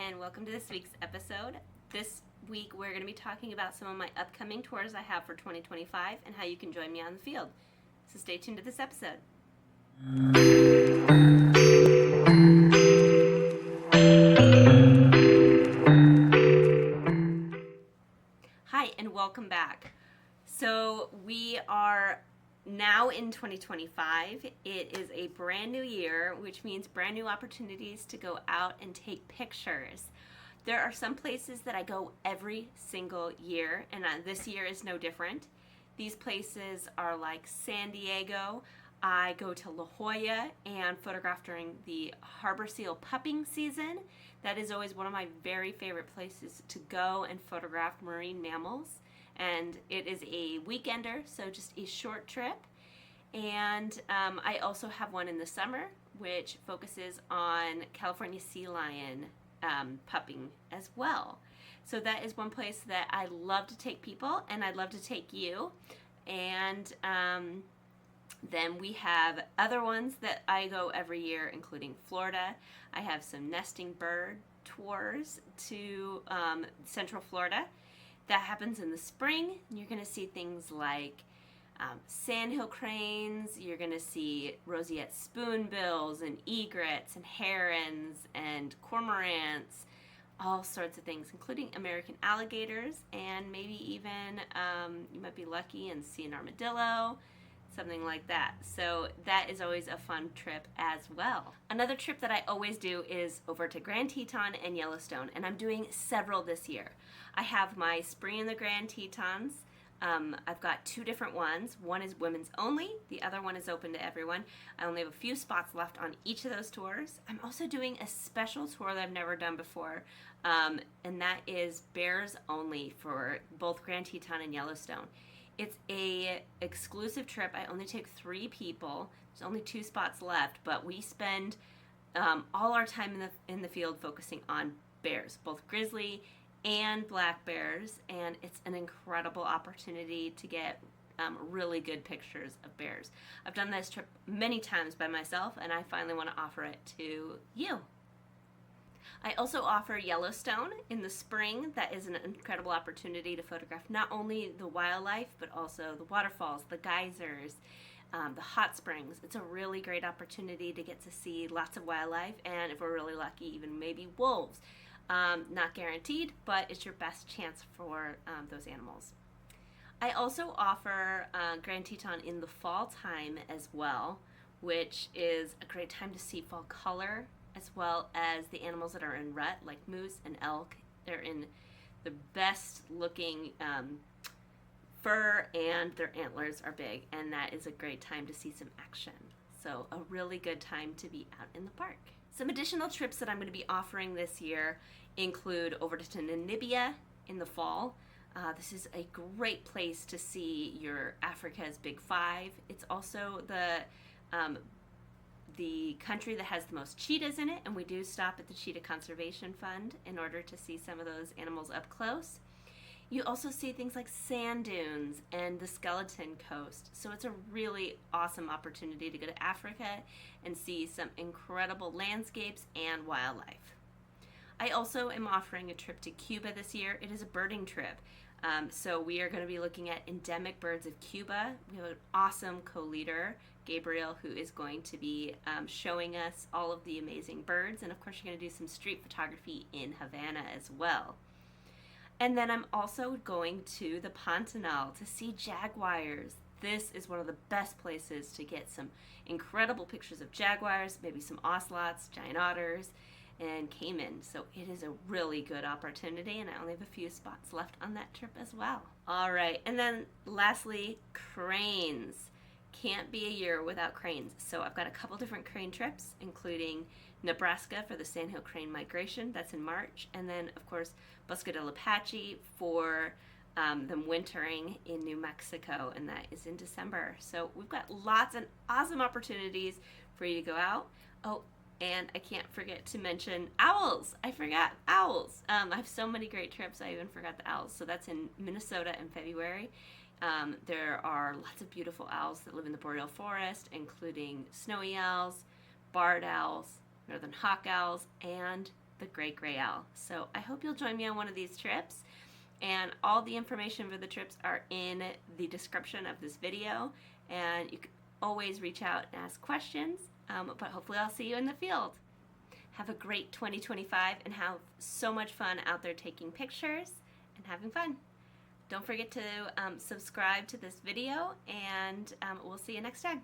and welcome to this week's episode. This week we're going to be talking about some of my upcoming tours I have for 2025 and how you can join me on the field. So stay tuned to this episode. Hi and welcome back. So we are now in 2025. It is a brand new year, which means brand new opportunities to go out and take pictures. There are some places that I go every single year, and this year is no different. These places are like San Diego. I go to La Jolla and photograph during the harbor seal pupping season. That is always one of my very favorite places to go and photograph marine mammals. And it is a weekender, so just a short trip. And I also have one in the summer, which focuses on California sea lion pupping as well. So that is one place that I love to take people, and I'd love to take you. And then we have other ones that I go every year, including Florida. I have some nesting bird tours to Central Florida. That happens in the spring. You're going to see things like sandhill cranes. You're going to see roseate spoonbills and egrets and herons and cormorants, all sorts of things, including American alligators, and maybe even you might be lucky and see an armadillo, something like that. So that is always a fun trip as well. Another trip that I always do is over to Grand Teton and Yellowstone, and I'm doing several this year. I have my Spring in the Grand Tetons. I've got two different ones. One is women's only, the other one is open to everyone. I only have a few spots left on each of those tours. I'm also doing a special tour that I've never done before, and that is bears only for both Grand Teton and Yellowstone. It's a exclusive trip. I only take 3 people. There's only 2 spots left, but we spend all our time in the field focusing on bears, both grizzly and black bears, and it's an incredible opportunity to get really good pictures of bears. I've done this trip many times by myself, and I finally want to offer it to you. I also offer Yellowstone in the spring. That is an incredible opportunity to photograph not only the wildlife, but also the waterfalls, the geysers, the hot springs. It's a really great opportunity to get to see lots of wildlife, and if we're really lucky, even maybe wolves. Not guaranteed, but it's your best chance for those animals. I also offer Grand Teton in the fall time as well, which is a great time to see fall color, as well as the animals that are in rut, like moose and elk. They're in the best looking fur, and their antlers are big, and that is a great time to see some action. So a really good time to be out in the park. Some additional trips that I'm going to be offering this year include over to Namibia in the fall. This is a great place to see your Africa's Big Five. It's also the country that has the most cheetahs in it, and we do stop at the Cheetah Conservation Fund in order to see some of those animals up close. You also see things like sand dunes and the Skeleton Coast. So it's a really awesome opportunity to go to Africa and see some incredible landscapes and wildlife. I also am offering a trip to Cuba this year. It is a birding trip. So we are going to be looking at endemic birds of Cuba. We have an awesome co-leader, Gabriel, who is going to be showing us all of the amazing birds. And of course, you're going to do some street photography in Havana as well. And then I'm also going to the Pantanal to see jaguars. This is one of the best places to get some incredible pictures of jaguars, maybe some ocelots, giant otters, and caiman. So it is a really good opportunity, and I only have a few spots left on that trip as well. All right, and then lastly, cranes. Can't be a year without cranes. So I've got a couple different crane trips, including Nebraska for the Sandhill crane migration. That's in March. And then, of course, Bosque del Apache for them wintering in New Mexico, and that is in December. So we've got lots of awesome opportunities for you to go out. Oh, and I can't forget to mention owls. I forgot owls. I have so many great trips, I even forgot the owls. So that's in Minnesota in February. There are lots of beautiful owls that live in the boreal forest, including snowy owls, barred owls, northern hawk owls, and the great gray owl. So I hope you'll join me on one of these trips, and all the information for the trips are in the description of this video, and you can always reach out and ask questions, but hopefully I'll see you in the field. Have a great 2025 and have so much fun out there taking pictures and having fun. Don't forget to subscribe to this video, and we'll see you next time.